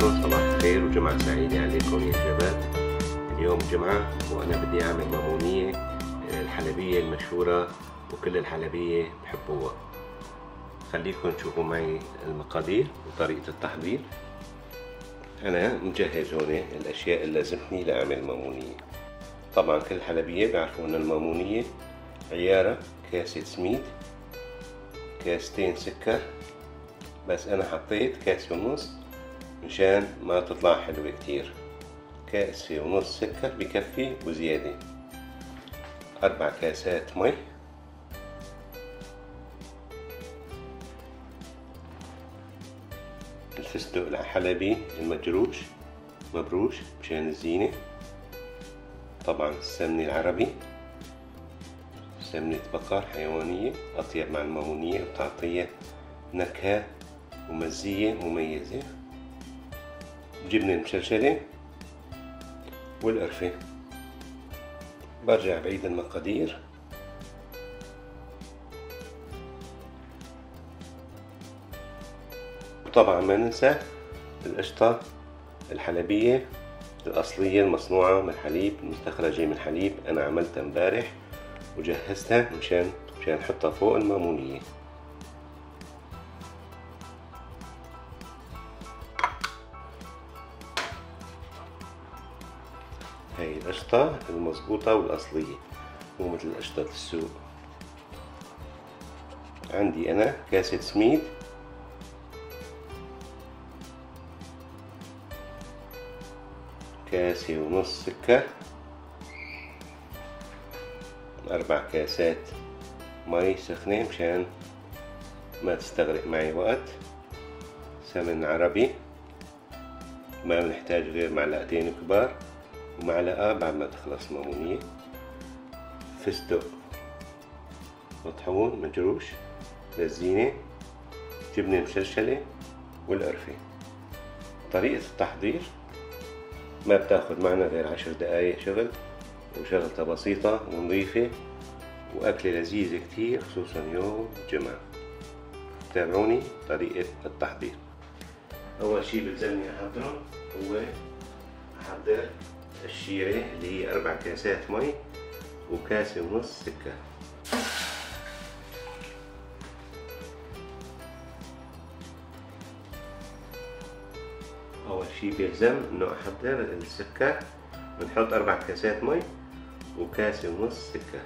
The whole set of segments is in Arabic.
عليكم، صباح الخير وجمعة سعيدة عليكم يا شباب. اليوم جمعة وأنا بدي أعمل مامونية الحلبية المشهورة وكل الحلبية بحبوها. خليكم تشوفوا معي المقادير وطريقة التحضير. أنا مجهز هون الأشياء اللي لازمتني لأعمل مامونية. طبعا كل الحلبية بيعرفوا أن المامونية عيارة كاسة سميد، كاستين سكر، بس أنا حطيت كاسة ونص مشان ما تطلع حلوة كتير. كاسة ونص سكر بكفي وزيادة. 4 كاسات مي، الفستق الحلبي المجروش مبروش مشان الزينة. طبعا السمنة العربي، سمنة بقر حيوانية أطيب مع المامونية وبتعطيها نكهة ومزية مميزة. جبنة مشلشلة والقرفة. برجع بعيد المقادير. وطبعا ما ننسى القشطة الحلبية الأصلية المصنوعة من الحليب، المستخرجة من الحليب. أنا عملتها امبارح وجهزتها مشان نحطها فوق المامونية. هاي القشطة المضبوطة والأصلية، مو مثل قشطة السوق. عندي أنا كاسة سميد، كاسة ونص سكر، 4 كاسات مي سخنة مشان ما تستغرق معي وقت. سمن عربي، ما بنحتاج غير معلقتين كبار ومعلقة بعد ما تخلص المامونية. فستق مطحون مجروش للزينة، جبنة مشلشلة والقرفة. طريقة التحضير ما بتاخد معنا غير 10 دقايق شغل، وشغلتها بسيطة ونظيفة وأكلة لذيذة كتير، خصوصا يوم الجمعة. تابعوني طريقة التحضير. أول شي بلزمني أحضره هو أحضر الشيرة اللي هي 4 كاسات مي وكاسة ونص سكر. أول شي بيلزم إنه أحضر السكر. بنحط 4 كاسات مي وكاسة ونص سكر.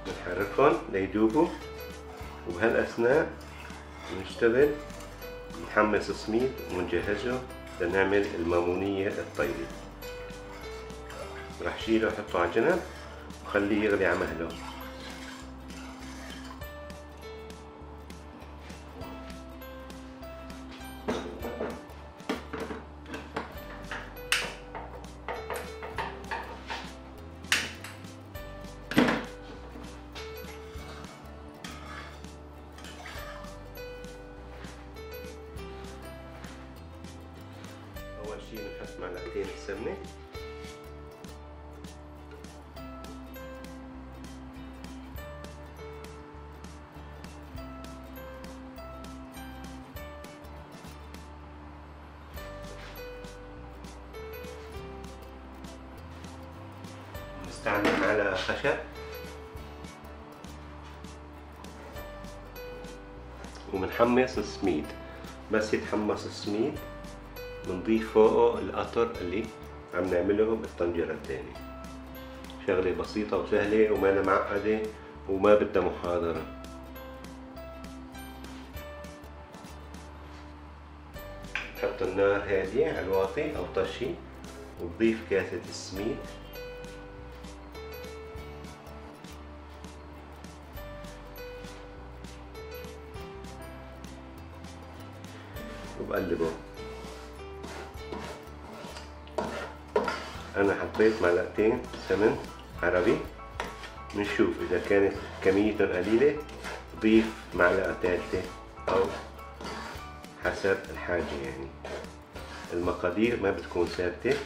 نحركهم ليدوبوا، وبهالأثناء نشتغل نحمص السميد ونجهزه لنعمل المامونية الطيبة. رح شيله وحطه على جنب وخليه يغلي على مهله. أول شي بنحط معلقتين السمنة، نستعمل معلقة خشب، وبنحمص السميد. بس يتحمص السميد بنضيف فوقه القطر اللي عم نعمله بالطنجرة الثانية. شغلة بسيطة وسهلة وما معقدة وما بدها محاضرة. نحط النار هادية على الواطي أو طشي، وبضيف كاسة السميد، وبقلبه. أنا حطيت معلقتين سمن عربي. بنشوف إذا كانت كميتهم قليلة ضيف معلقة ثالثة أو حسب الحاجة. يعني المقادير ما بتكون ثابتة،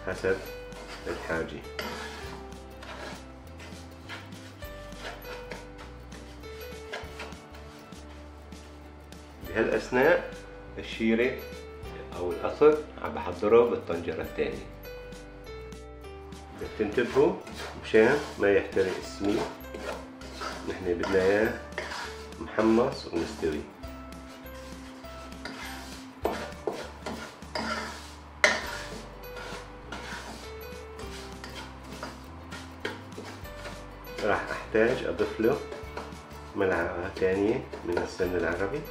حسب الحاجة. بهالأثناء الشيرة أو القصر عم بحضره بالطنجرة الثانية. بدك تنتبهوا مشان ما يحترق السميد، نحن بدنا إياه محمص ومستوي. راح أحتاج أضيف له ملعقة ثانية من السمن العربي.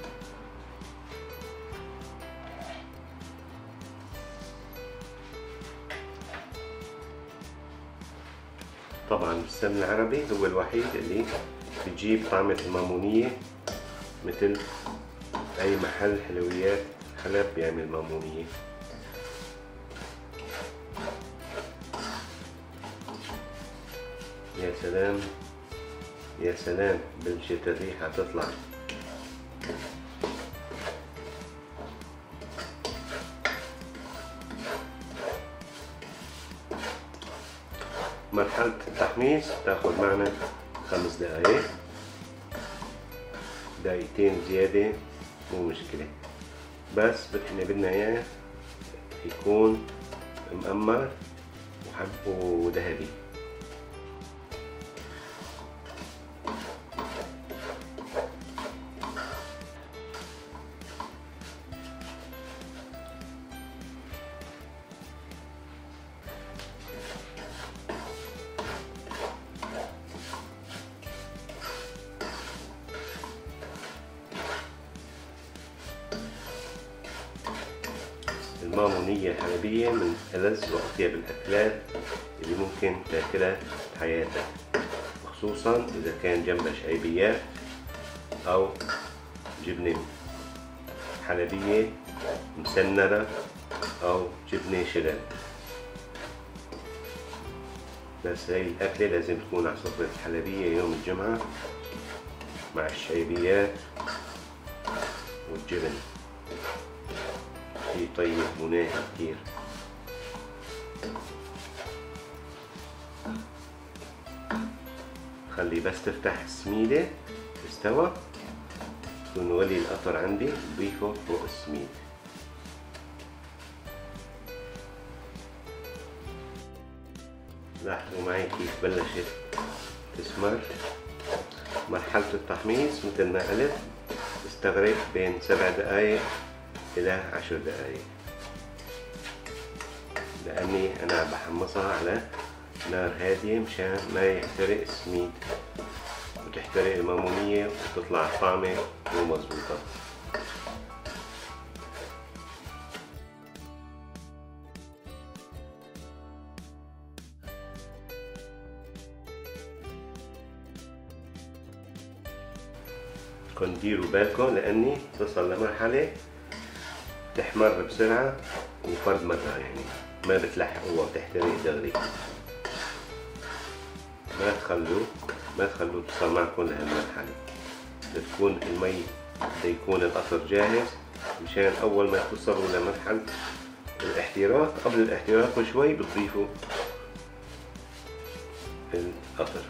طبعا السمن العربي هو الوحيد اللي بيجيب طعمة المامونية مثل أي محل حلويات حلب بيعمل مامونية. يا سلام يا سلام، بلشت الريحة تطلع. مرحلة التحميص تاخد معنا 5 دقايق، دقيقتين زيادة مو مشكلة، بس احنا بدنا اياه يكون مأمر وذهبي. المامونية الحلبية من ألذ وأطيب الأكلات اللي ممكن تاكلها في حياتك، خصوصا إذا كان جنبها شعيبيات أو جبنة حلبية مسنرة أو جبنة شلال. بس هاي الأكلة لازم تكون على سفرة الحلبية يوم الجمعة مع الشعيبيات والجبن، طيب مناهي كتير. خلي بس تفتح السميدة استوى، تكون ولي القطر عندي ضيفه فوق السميد. لاحظوا معي كيف بلشت تسمر. مرحلة التحميص مثل ما قلت تستغرق بين 7 دقايق إلى 10 دقايق، لأني أنا بحمصها على نار هادية مشان ما يحترق السميد وتحترق المامونية وتطلع الطعمة مو مظبوطة. كن ديروا بالكم لأني تصل لمرحلة تحمر بسرعة وفرد مرة، يعني ما بتلحقوها وتحترق دغري. ما تخلوه توصل معكم لهالمرحلة. بتكون المي بده يكون القطر جاهز مشان أول ما توصلوا لمرحلة الاحتراق، قبل الاحتراق بشوي بتضيفوا القطر.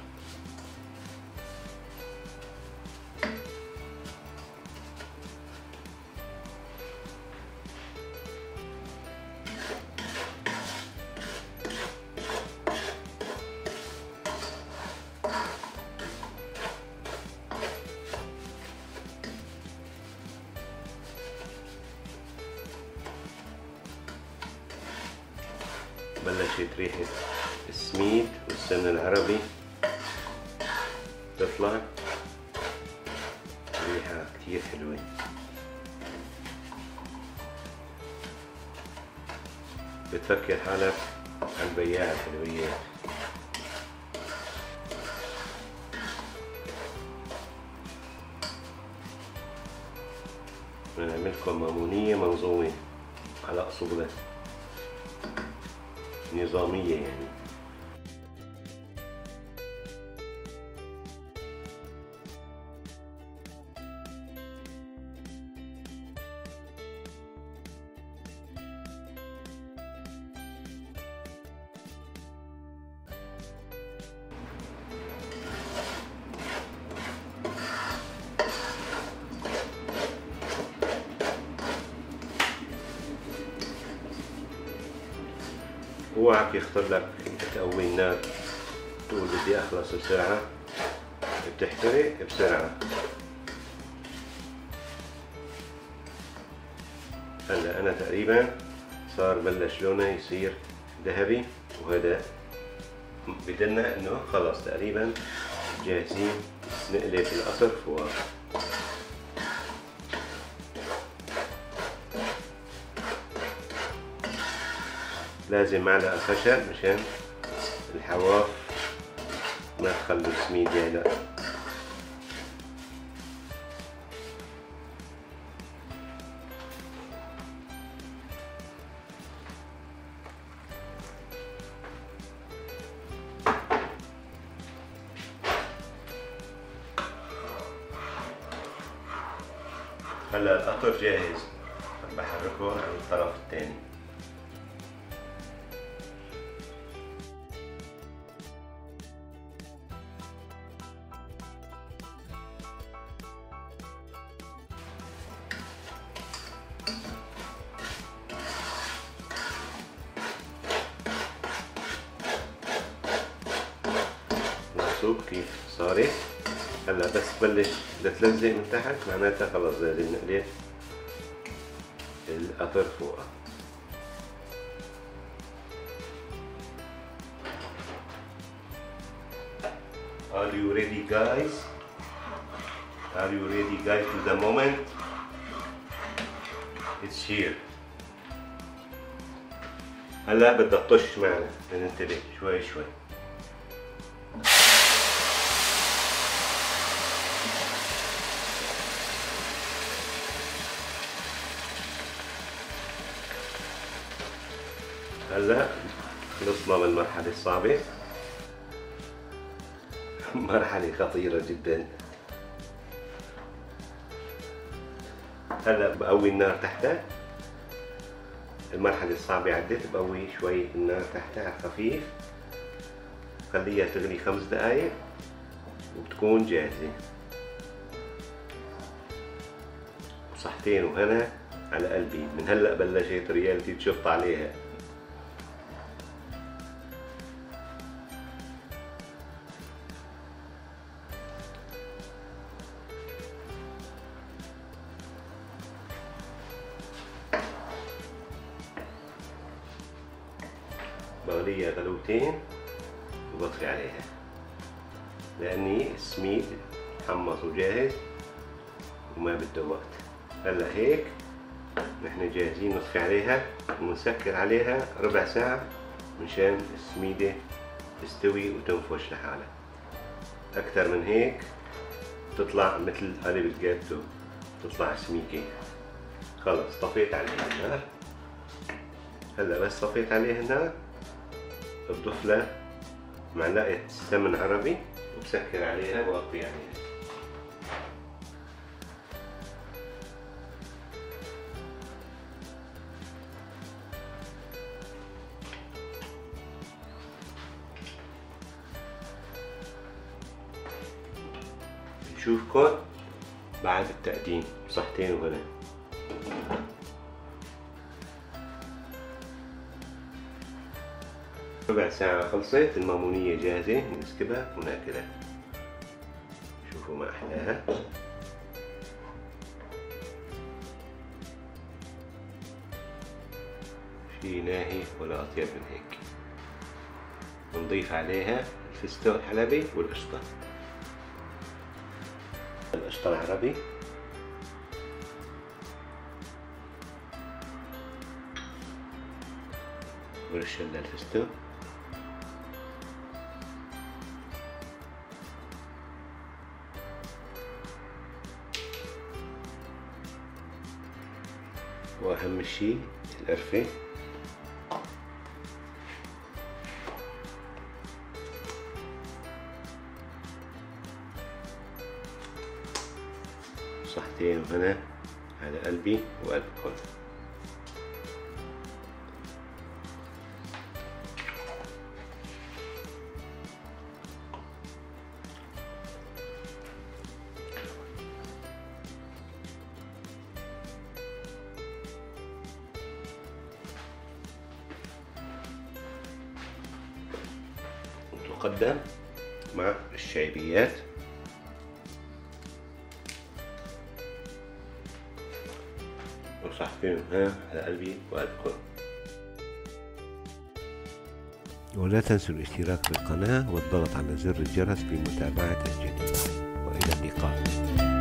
بلشت ريحة السميد والسمن العربي تطلع، ريحة كتير حلوة. بتفكر حالك عن بياع الحلويات. بنعمل لكم مامونية منظومة على أصولها نظامية يعني. اوعك يخطر لك تقوي النار تقول بدي اخلص بسرعة، بتحترق بسرعة. هلا انا تقريبا صار بلش لونه يصير ذهبي، وهذا بدنا انه خلص تقريبا جاهزين نقلب القطر فوق. لازم معلقة خشب مشان الحواف ما تخلوا السميد يعلق. هلا القطر جاهز، بحركه على الطرف الثاني. شوف كيف صارت. هلا بس تبلش تلزق من تحت معناتها خلص لازم نقلب القطر فوقها. Are you ready guys? Are you ready guys to the moment? It's here. هلا بدها تطش معنا، ننتبه شوي شوي. هلا خلصنا من المرحلة الصعبة، مرحلة خطيرة جدا. هلا بقوي النار تحتها، المرحلة الصعبة عدت، بقوي شوي النار تحتها على خفيف، خليها تغلي 5 دقايق وبتكون جاهزة. صحتين وهنا على قلبي، من هلا بلشت ريالتي تشط عليها. بغليها غلوتين وبطفي عليها لأني السميد حمص وجاهز وما بده وقت. هلا هيك نحن جاهزين نطفي عليها ونسكر عليها ربع ساعة مشان السميدة تستوي وتنفش لحالها. أكثر من هيك تطلع مثل قالب الجاتو، تطلع سميكة. خلص طفيت عليها النار. هلا بس طفيت عليها النار بضيف لها معلقة سمن عربي وبسكر عليها وأغطي عليها. نشوفكم بعد التقديم. صحتين وهنا. ربع ساعة خلصت، المامونية جاهزة، نسكبها وناكلها. شوفوا ما أحلاها. شي ناهي ولا أطيب من هيك. ونضيف عليها الفستق الحلبي والقشطة. القشطة العربي ورشة الفستق. وأهم شيء القرفة. صحتين وهنا على قلبي وقلبكم. المقدم مع الشعريات. وصحفيهم على قلبي وقلبكم. ولا تنسوا الاشتراك بالقناة والضغط على زر الجرس لمتابعة الجديد. وإلى اللقاء.